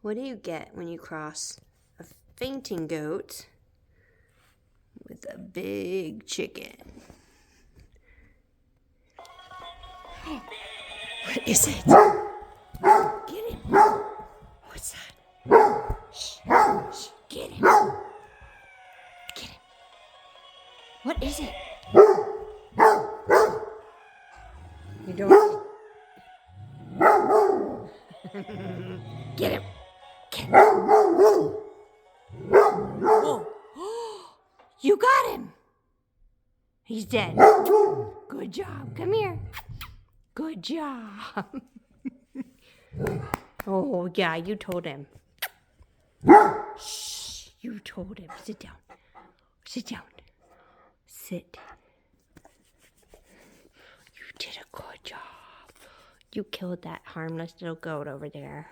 What do you get when you cross a fainting goat with a big chicken? What is it? Get him. What's that? Shh. Shh. Get him. Get him. What is it? You don't. Get him. Get him. Whoa. You got him. He's dead. Good job. Come here. Good job. Oh, yeah, you told him. Shh. You told him. Sit down. Sit down. Sit. You did a good job. You killed that harmless little goat over there.